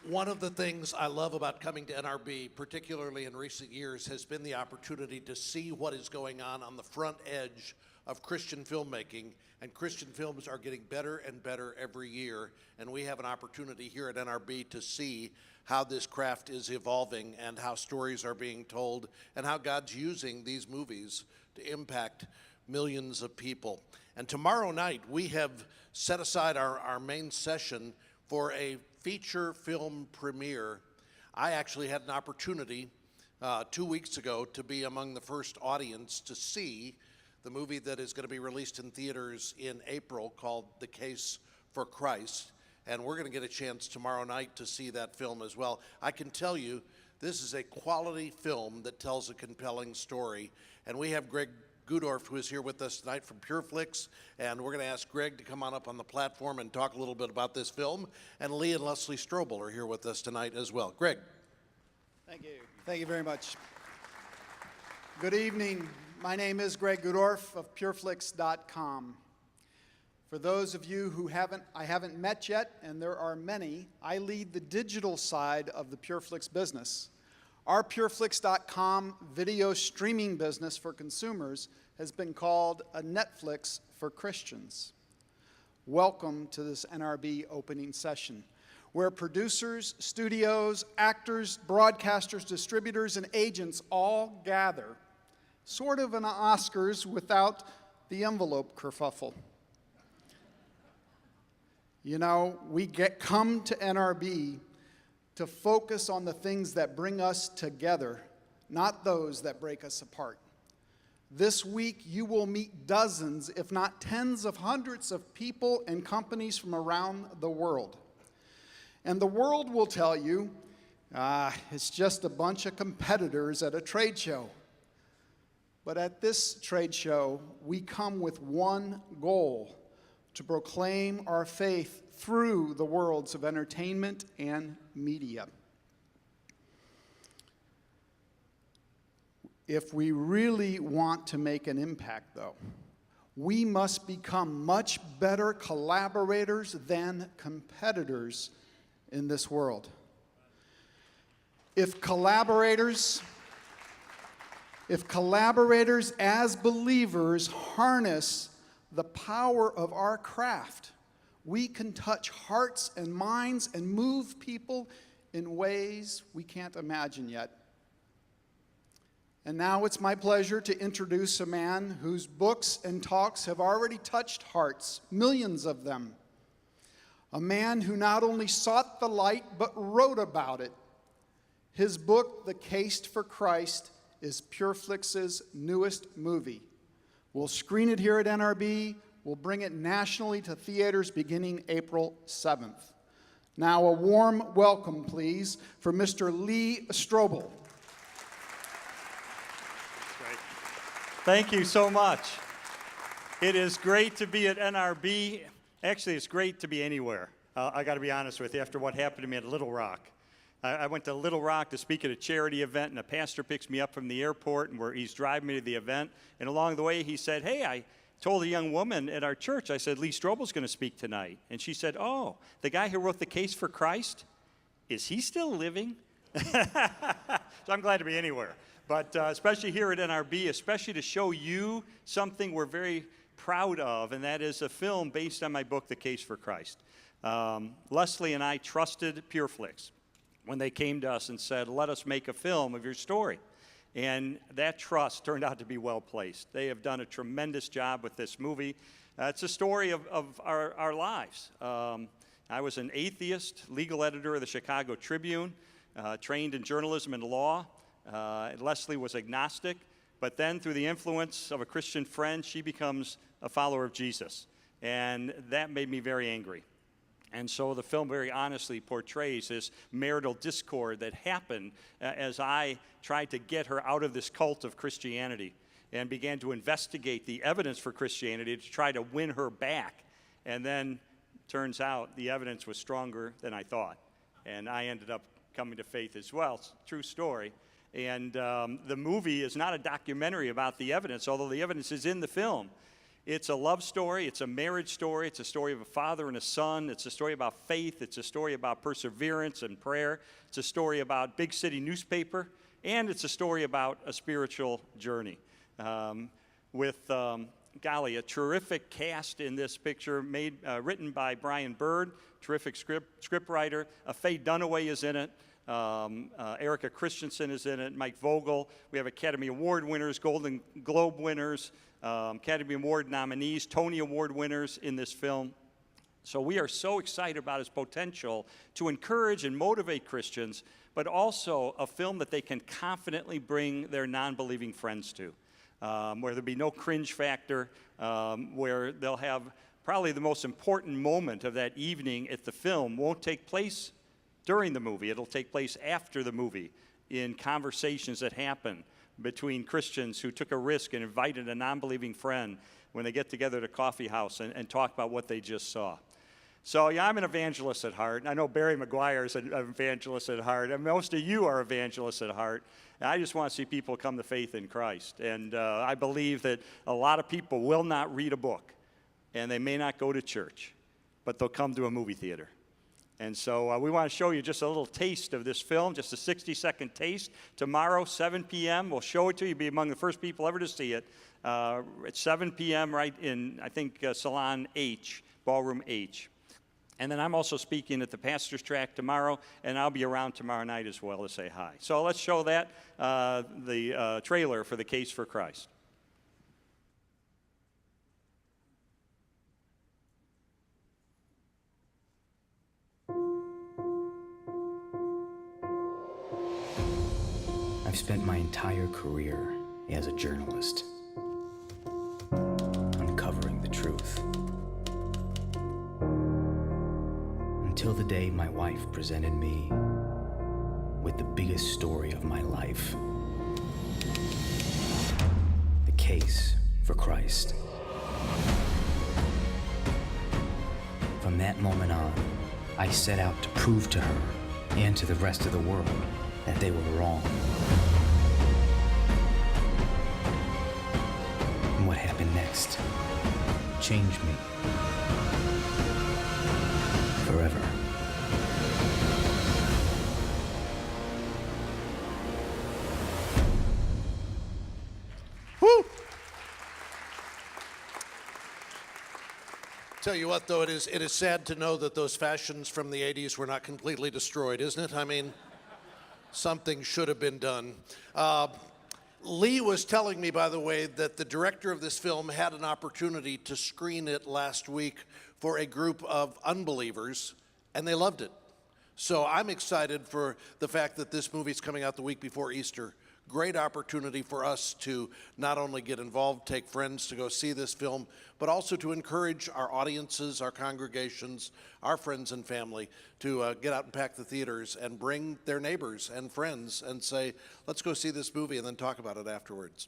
One of the things I love about coming to NRB, particularly in recent years, has been the opportunity to see what is going on the front edge of Christian filmmaking. And Christian films are getting better and better every year. And we have an opportunity here at NRB to see how this craft is evolving and how stories are being told and how God's using these movies to impact millions of people. And tomorrow night, we have set aside our main session for a feature film premiere. I actually had an opportunity 2 weeks ago to be among the first audience to see the movie that is going to be released in theaters in April called The Case for Christ. And we're going to get a chance tomorrow night to see that film as well. I can tell you, this is a quality film that tells a compelling story. And we have Greg Gudorf, who is here with us tonight from PureFlix, and we're going to ask Greg to come on up on the platform and talk a little bit about this film. And Lee and Leslie Strobel are here with us tonight as well. Greg. Thank you. Thank you very much. Good evening. My name is Greg Gudorf of PureFlix.com. For those of you who I haven't met yet, and there are many, I lead the digital side of the PureFlix business. Our PureFlix.com video streaming business for consumers has been called a Netflix for Christians. Welcome to this NRB opening session, where producers, studios, actors, broadcasters, distributors, and agents all gather, sort of an Oscars without the envelope kerfuffle. You know, we come to NRB to focus on the things that bring us together, not those that break us apart. This week, you will meet dozens, if not tens of hundreds of people and companies from around the world. And the world will tell you, it's just a bunch of competitors at a trade show. But at this trade show, we come with one goal: to proclaim our faith through the worlds of entertainment and media. If we really want to make an impact, though, we must become much better collaborators than competitors in this world. If collaborators as believers harness the power of our craft, we can touch hearts and minds and move people in ways we can't imagine yet. And now it's my pleasure to introduce a man whose books and talks have already touched hearts, millions of them. A man who not only sought the light, but wrote about it. His book, The Case for Christ, is PureFlix's newest movie. We'll screen it here at NRB. We'll bring it nationally to theaters beginning April 7th. Now, a warm welcome, please, for Mr. Lee Strobel. Great. Thank you so much. It is great to be at NRB. Actually, it's great to be anywhere. I got to be honest with you, after what happened to me at Little Rock. I went to Little Rock to speak at a charity event, and a pastor picks me up from the airport, and he's driving me to the event. And along the way, he said, "Hey, I told a young woman at our church," I said, "Lee Strobel's going to speak tonight." And she said, "Oh, the guy who wrote The Case for Christ, is he still living?" So I'm glad to be anywhere. But especially here at NRB, especially to show you something we're very proud of, and that is a film based on my book, The Case for Christ. Leslie and I trusted PureFlix when they came to us and said, "Let us make a film of your story." And that trust turned out to be well placed. They have done a tremendous job with this movie. It's a story of our lives. I was an atheist, legal editor of the Chicago Tribune, trained in journalism and law. Leslie was agnostic, but then through the influence of a Christian friend, she becomes a follower of Jesus. And that made me very angry. And so the film very honestly portrays this marital discord that happened as I tried to get her out of this cult of Christianity and began to investigate the evidence for Christianity to try to win her back. And then turns out the evidence was stronger than I thought. And I ended up coming to faith as well. It's a true story. And the movie is not a documentary about the evidence, although the evidence is in the film. It's a love story. It's a marriage story. It's a story of a father and a son. It's a story about faith. It's a story about perseverance and prayer. It's a story about big city newspaper. And it's a story about a spiritual journey. Golly, a terrific cast in this picture, written by Brian Bird, terrific scriptwriter. Faye Dunaway is in it. Erica Christensen is in it. Mike Vogel. We have Academy Award winners, Golden Globe winners, Academy Award nominees, Tony Award winners in this film. So we are so excited about its potential to encourage and motivate Christians, but also a film that they can confidently bring their non-believing friends to, where there'll be no cringe factor, where they'll have probably the most important moment of that evening at the film won't take place during the movie. It'll take place after the movie in conversations that happen between Christians who took a risk and invited a non-believing friend when they get together at a coffee house and talk about what they just saw. So, yeah, I'm an evangelist at heart. I know Barry McGuire is an evangelist at heart, and most of you are evangelists at heart. And I just want to see people come to faith in Christ. And I believe that a lot of people will not read a book, and they may not go to church, but they'll come to a movie theater. And so we want to show you just a little taste of this film, just a 60-second taste. Tomorrow, 7 p.m., we'll show it to you. You'll be among the first people ever to see it. At 7 p.m. right in, I think, Salon H, Ballroom H. And then I'm also speaking at the Pastor's Track tomorrow, and I'll be around tomorrow night as well to say hi. So let's show that, the trailer for The Case for Christ. I've spent my entire career as a journalist, uncovering the truth. Until the day my wife presented me with the biggest story of my life. The case for Christ. From that moment on, I set out to prove to her and to the rest of the world that they were wrong. And what happened next changed me forever. Woo! Tell you what, though, it is sad to know that those fashions from the 80s were not completely destroyed, isn't it? I mean, something should have been done. Lee was telling me, by the way, that the director of this film had an opportunity to screen it last week for a group of unbelievers, and they loved it. So I'm excited for the fact that this movie's coming out the week before Easter. Great opportunity for us to not only get involved, take friends to go see this film, but also to encourage our audiences, our congregations, our friends and family to get out and pack the theaters and bring their neighbors and friends and say, let's go see this movie and then talk about it afterwards.